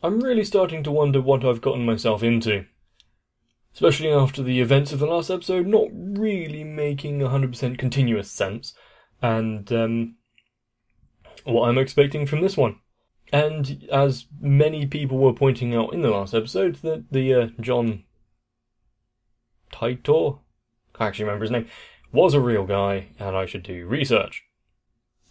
I'm really starting to wonder what I've gotten myself into. Especially after the events of the last episode not really making 100% continuous sense, and what I'm expecting from this one. And as many people were pointing out in the last episode, that the John Titor, I actually remember his name, was a real guy, and I should do research.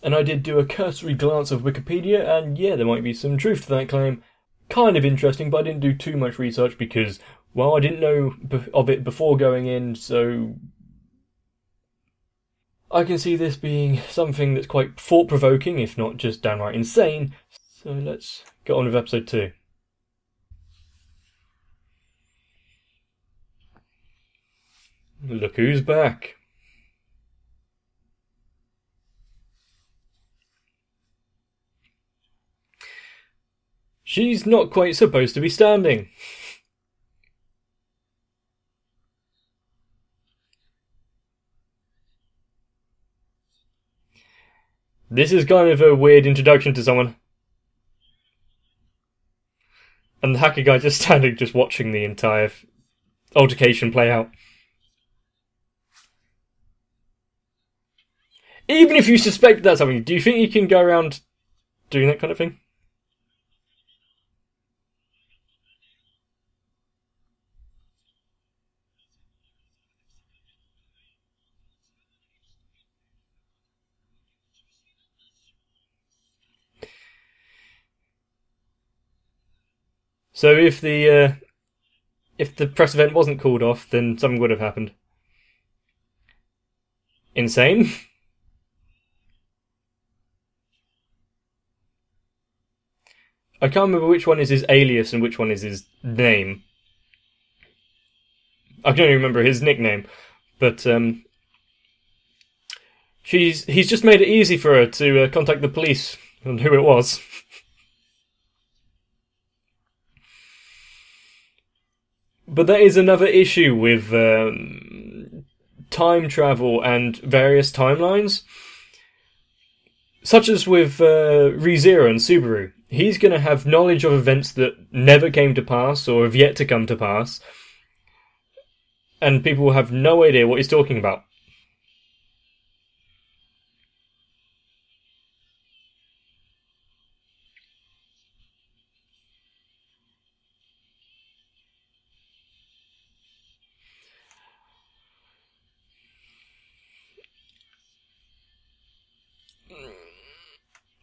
And I did do a cursory glance of Wikipedia, and yeah, there might be some truth to that claim. Kind of interesting, but I didn't do too much research because, well, I didn't know of it before going in, so I can see this being something that's quite thought-provoking, if not just downright insane. So let's get on with episode 2. Look who's back. She's not quite supposed to be standing. This is kind of a weird introduction to someone. And the hacker guy just standing, just watching the entire altercation play out. Even if you suspect that's something, do you think you can go around doing that kind of thing? So if the press event wasn't called off, then something would have happened. Insane? I can't remember which one is his alias and which one is his name. I can only remember his nickname, but he's just made it easy for her to contact the police on who it was. But that is another issue with time travel and various timelines. Such as with ReZero and Subaru. He's going to have knowledge of events that never came to pass or have yet to come to pass. And people will have no idea what he's talking about.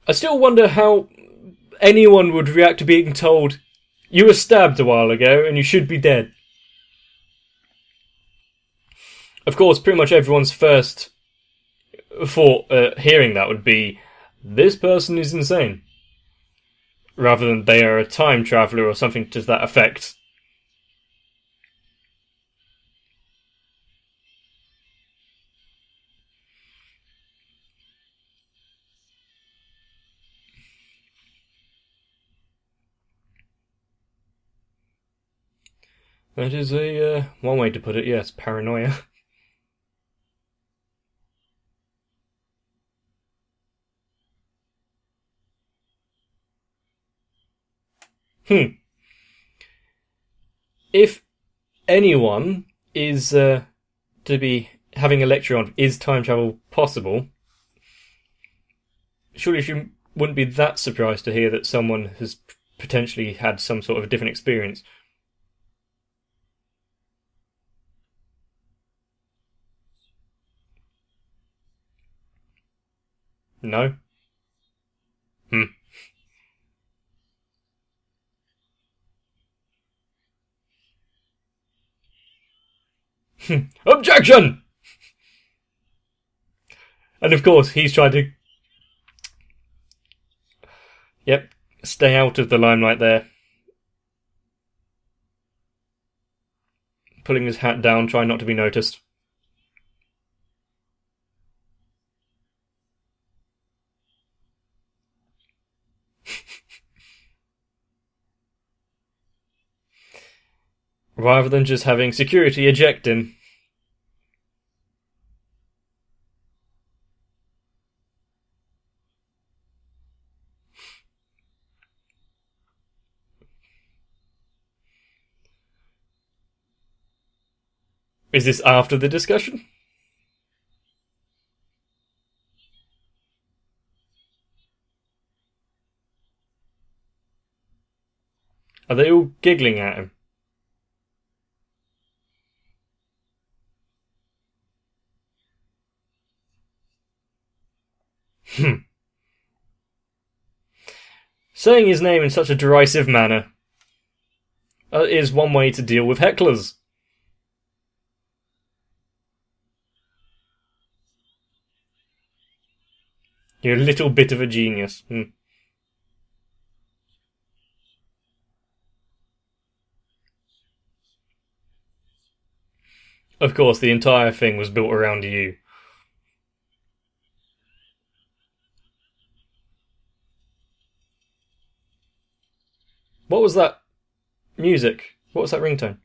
I still wonder how anyone would react to being told, you were stabbed a while ago and you should be dead. Of course, pretty much everyone's first thought hearing that would be, this person is insane. Rather than they are a time traveller or something to that effect. That is a one way to put it, yes, paranoia. If anyone is to be having a lecture on is time travel possible, surely she wouldn't be that surprised to hear that someone has potentially had some sort of a different experience. No? Objection! And of course, he's trying to... Yep, stay out of the limelight there. Pulling his hat down, trying not to be noticed. Rather than just having security eject him. Is this after the discussion? Are they all giggling at him? Saying his name in such a derisive manner is one way to deal with hecklers. You're a little bit of a genius. Of course, the entire thing was built around you. What was that music? What was that ringtone?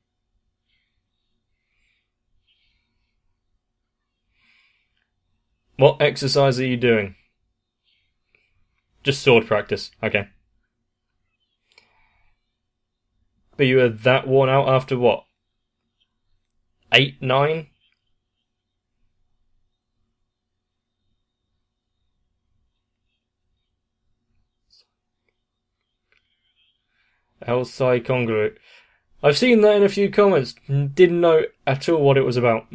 What exercise are you doing? Just sword practice. Okay. But you were that worn out after what? 8, 9? Elsai Congru. I've seen that in a few comments. Didn't know at all what it was about.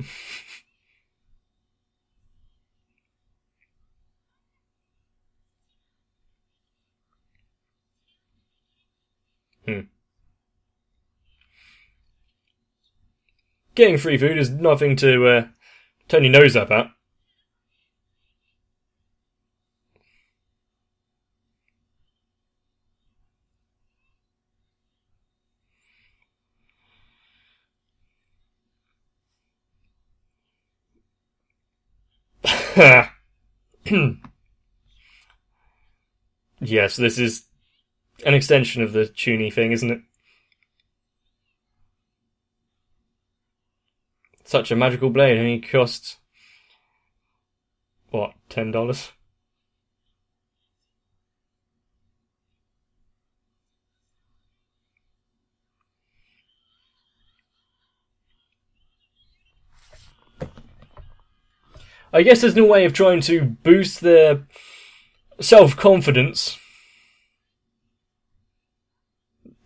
Getting free food is nothing to turn your nose up at. Yes, this is an extension of the Chuny thing, isn't it? Such a magical blade only costs, what, $10? I guess there's no way of trying to boost their self-confidence.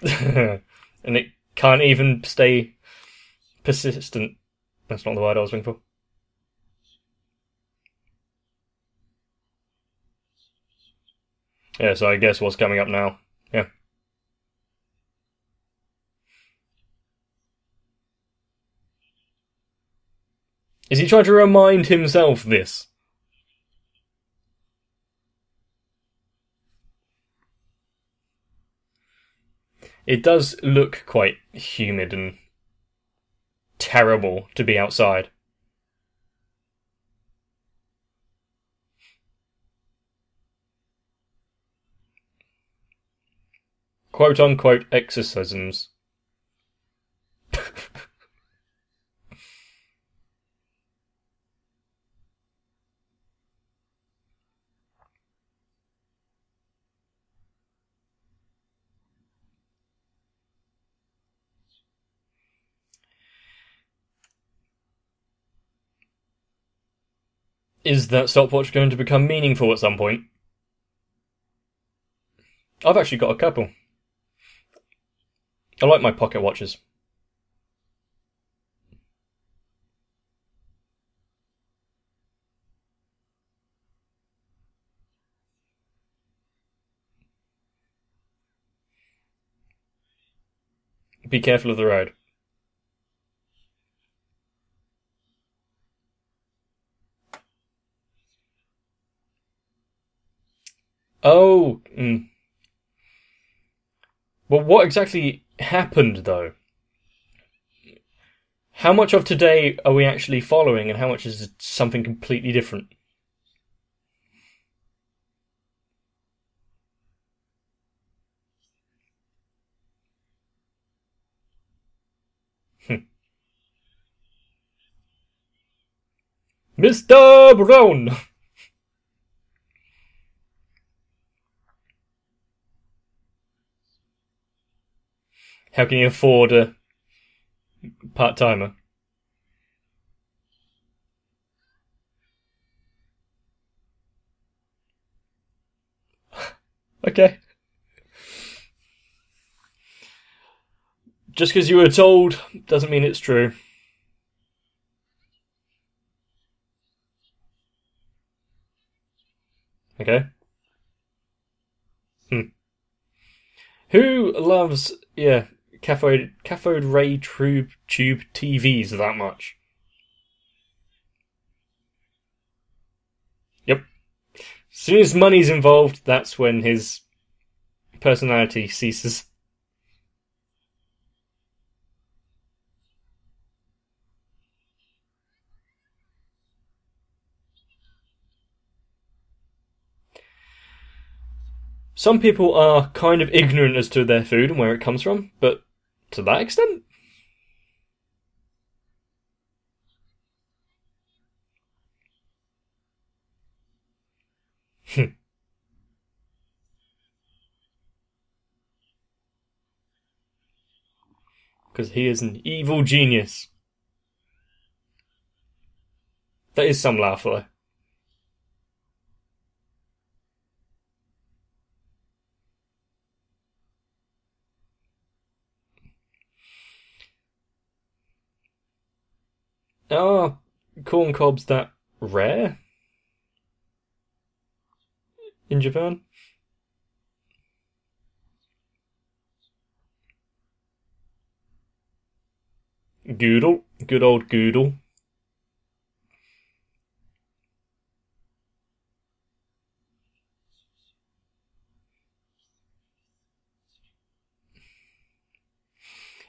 And it can't even stay persistent. That's not the word I was looking for. Yeah, so I guess what's coming up now. Yeah. Is he trying to remind himself this? It does look quite humid and terrible to be outside. Quote-unquote exorcisms. Is that stopwatch going to become meaningful at some point? I've actually got a couple. I like my pocket watches. Be careful of the road. Oh. Well, what exactly happened, though? How much of today are we actually following, and how much is something completely different? Mr. Brown! How can you afford a part-timer? Okay. Just because you were told doesn't mean it's true. Okay. Who loves, cathode ray tube TVs that much? Yep. As soon as money's involved, that's when his personality ceases. Some people are kind of ignorant as to their food and where it comes from, but to that extent? Because he is an evil genius. That is some laugh, though. Are corn cobs that rare in Japan? Goodle. Good old Goodle.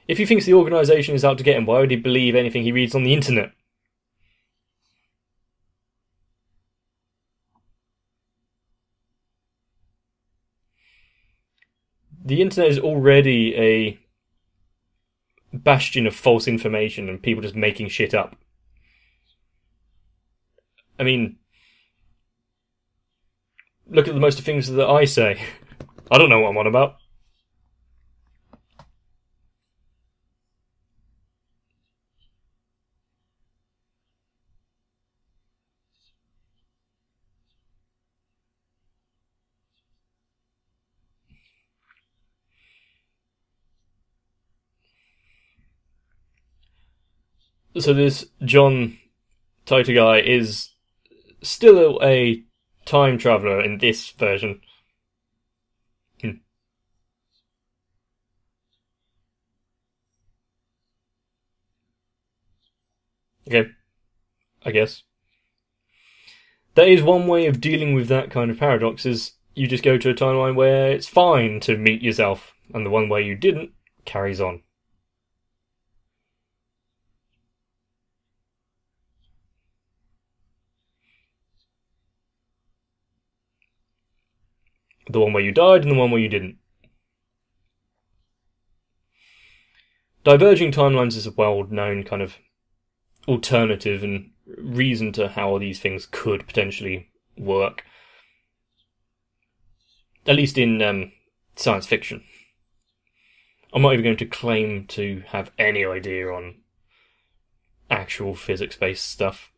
If he thinks the organisation is out to get him, why would he believe anything he reads on the internet? The internet is already a bastion of false information and people just making shit up. I mean, look at the most of things that I say. I don't know what I'm on about. So this John Titor guy is still a time traveller in this version. Okay, I guess. That is one way of dealing with that kind of paradox, is you just go to a timeline where it's fine to meet yourself, and the one where you didn't carries on. The one where you died and the one where you didn't. Diverging timelines is a well-known kind of alternative and reason to how these things could potentially work. At least in science fiction. I'm not even going to claim to have any idea on actual physics-based stuff.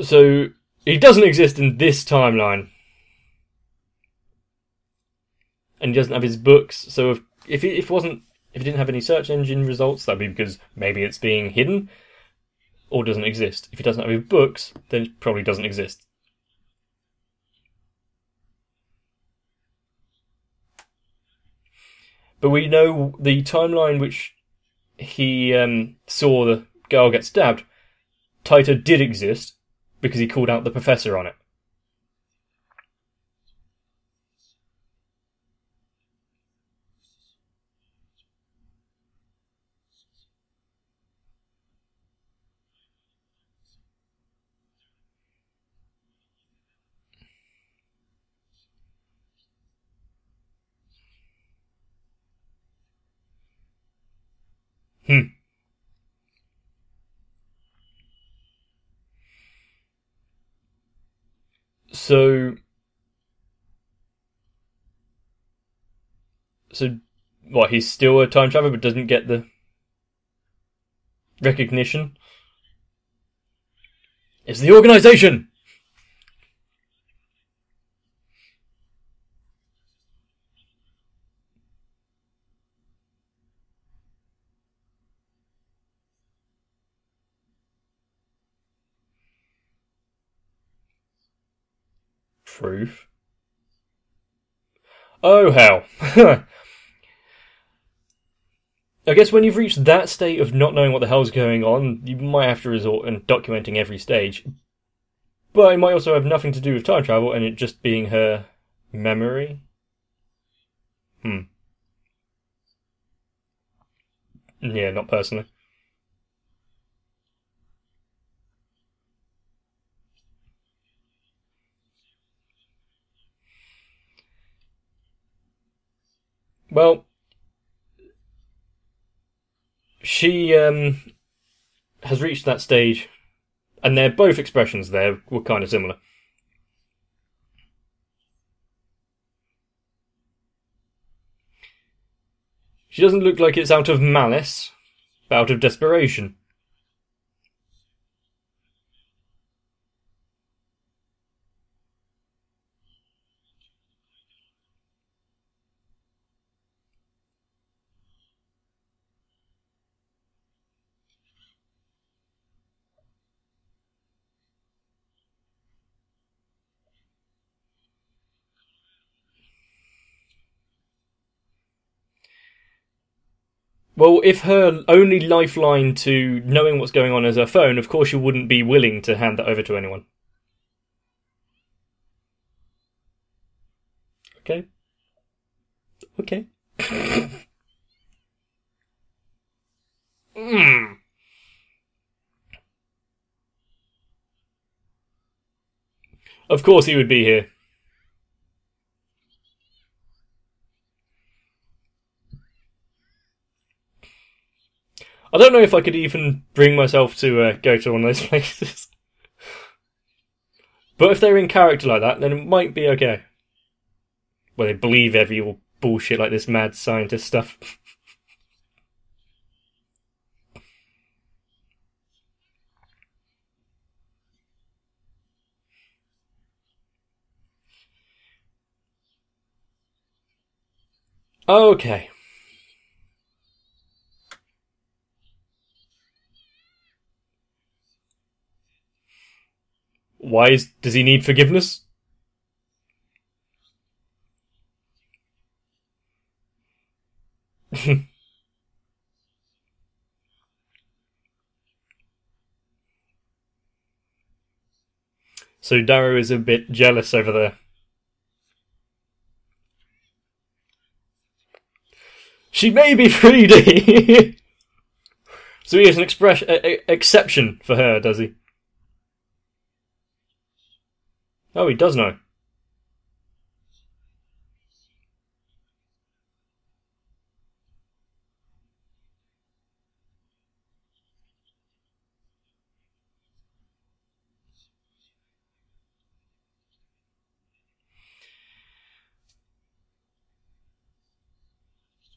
So, he doesn't exist in this timeline. And he doesn't have his books, so if it didn't have any search engine results, that'd be because maybe it's being hidden or doesn't exist. If he doesn't have his books, then it probably doesn't exist. But we know the timeline which he saw the girl get stabbed, Titor did exist because he called out the professor on it. Hmm. So what? He's still a time traveler, but doesn't get the recognition. It's the organization. Proof. Oh hell. I guess when you've reached that state of not knowing what the hell's going on, you might have to resort and documenting every stage. But it might also have nothing to do with time travel and it just being her memory. Yeah, not personally. Well, she has reached that stage, and they're both expressions there were kind of similar. She doesn't look like it's out of malice, but out of desperation. Well, if her only lifeline to knowing what's going on is her phone, of course you wouldn't be willing to hand that over to anyone. Okay. Okay. Mm. Of course he would be here. I don't know if I could even bring myself to go to one of those places. But if they're in character like that, then it might be okay. Well, they believe every bullshit like this mad scientist stuff. Okay. Does he need forgiveness? So Darrow is a bit jealous over there. She may be 3D! So he has an exception for her, does he? Oh, he does know.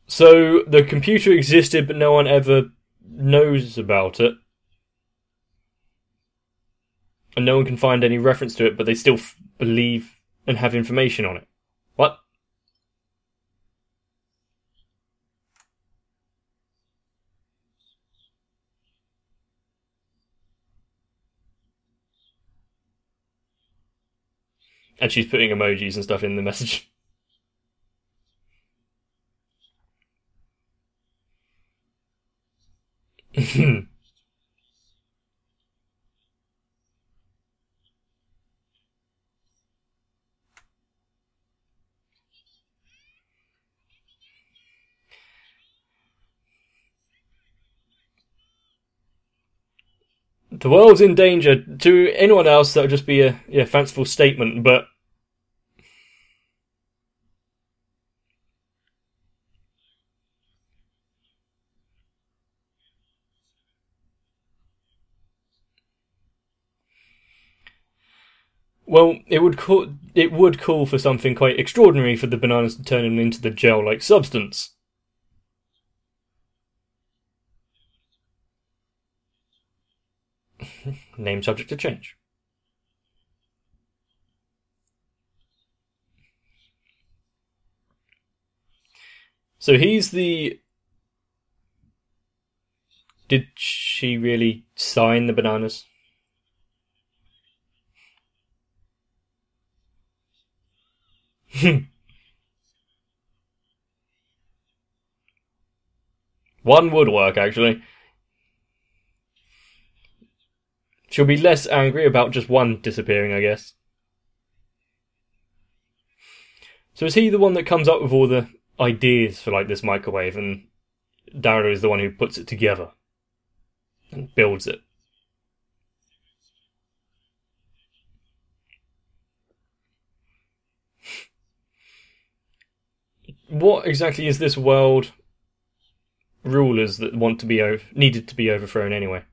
So the computer existed, but no one ever knows about it. And no one can find any reference to it, but they still believe and have information on it. What? And she's putting emojis and stuff in the message. The world's in danger. To anyone else, that would just be a fanciful statement, but Well, it would call for something quite extraordinary for the bananas to turn them into the gel-like substance. Name subject to change. So he's the... Did she really sign the bananas? One would work, actually. She'll be less angry about just one disappearing, I guess. So is he the one that comes up with all the ideas for, like, this microwave, and Darrow is the one who puts it together and builds it? What exactly is this world rulers that want to be needed to be overthrown anyway?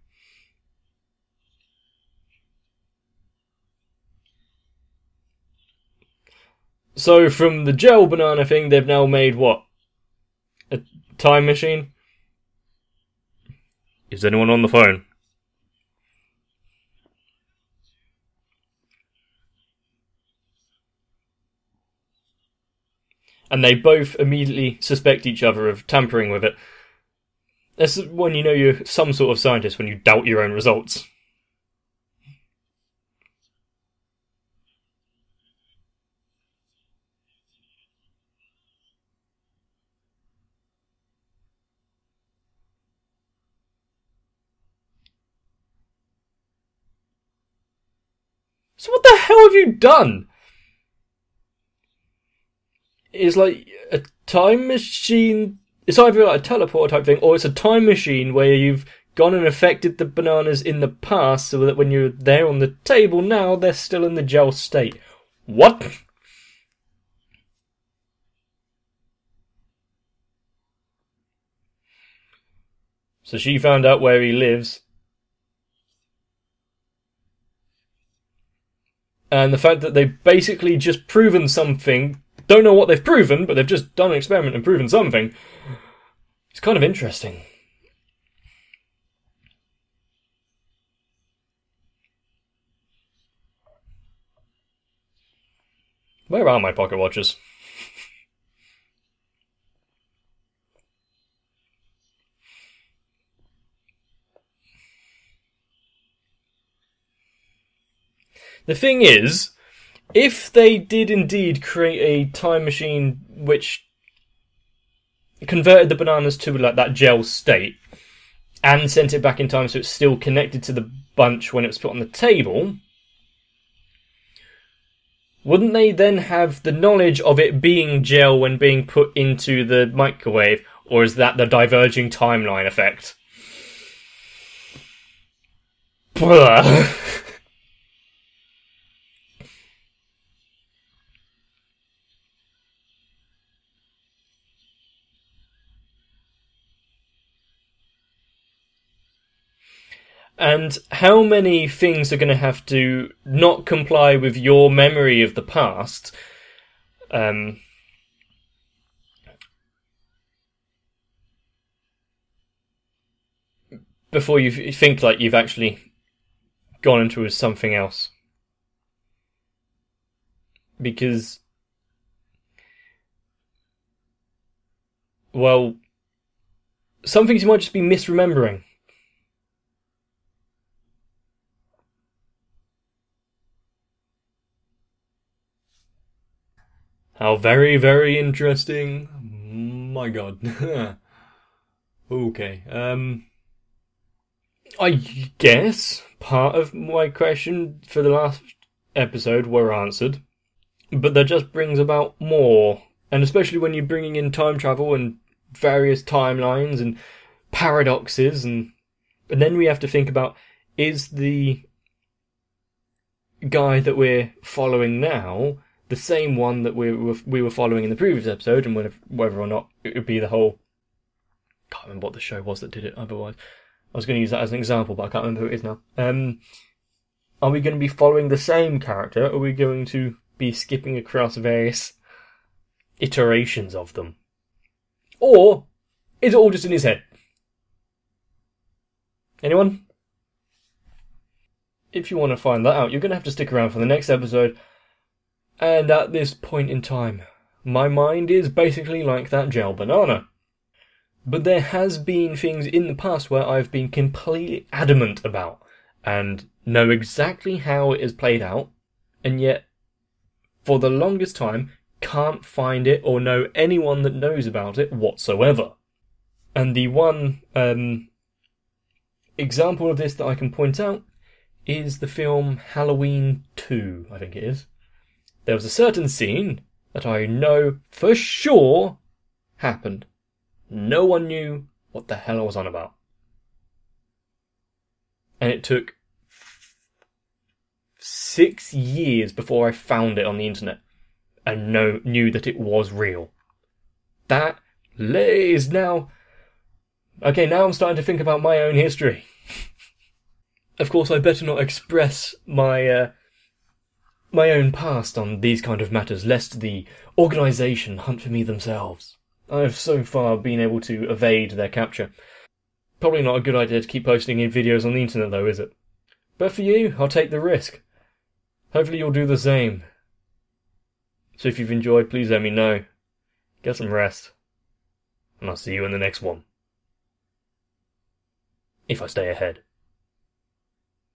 So from the gel banana thing, they've now made what? A time machine? Is anyone on the phone? And they both immediately suspect each other of tampering with it. That's when you know you're some sort of scientist, when you doubt your own results. So what the hell have you done? It's like a time machine. It's either like a teleport type thing, or it's a time machine where you've gone and affected the bananas in the past so that when you're there on the table now, they're still in the gel state. What? So she found out where he lives. And the fact that they've basically just proven something, don't know what they've proven, but they've just done an experiment and proven something. It's kind of interesting. Where are my pocket watches? The thing is, if they did indeed create a time machine which converted the bananas to like that gel state and sent it back in time so it's still connected to the bunch when it was put on the table, wouldn't they then have the knowledge of it being gel when being put into the microwave? Or is that the diverging timeline effect? And how many things are going to have to not comply with your memory of the past before you think like you've actually gone into something else? Because, well, some things you might just be misremembering. How very, very interesting. My god. Okay. I guess part of my question for the last episode were answered. But that just brings about more. And especially when you're bringing in time travel and various timelines and paradoxes. And then we have to think about, is the guy that we're following now the same one that we were following in the previous episode, and whether or not it would be the whole... Can't remember what the show was that did it otherwise. I was going to use that as an example, but I can't remember who it is now. Are we going to be following the same character, or are we going to be skipping across various iterations of them? Or is it all just in his head? Anyone? If you want to find that out, you're going to have to stick around for the next episode. And at this point in time, my mind is basically like that gel banana. But there has been things in the past where I've been completely adamant about and know exactly how it is played out, and yet, for the longest time, can't find it or know anyone that knows about it whatsoever. And the one example of this that I can point out is the film Halloween 2, I think it is. There was a certain scene that I know for sure happened. No one knew what the hell I was on about. And it took 6 years before I found it on the internet and knew that it was real. That is now... Okay, now I'm starting to think about my own history. Of course, I better not express my own past on these kind of matters, lest the organisation hunt for me themselves. I have so far been able to evade their capture. Probably not a good idea to keep posting in videos on the internet though, is it? But for you, I'll take the risk. Hopefully you'll do the same. So if you've enjoyed, please let me know. Get some rest. And I'll see you in the next one. If I stay ahead.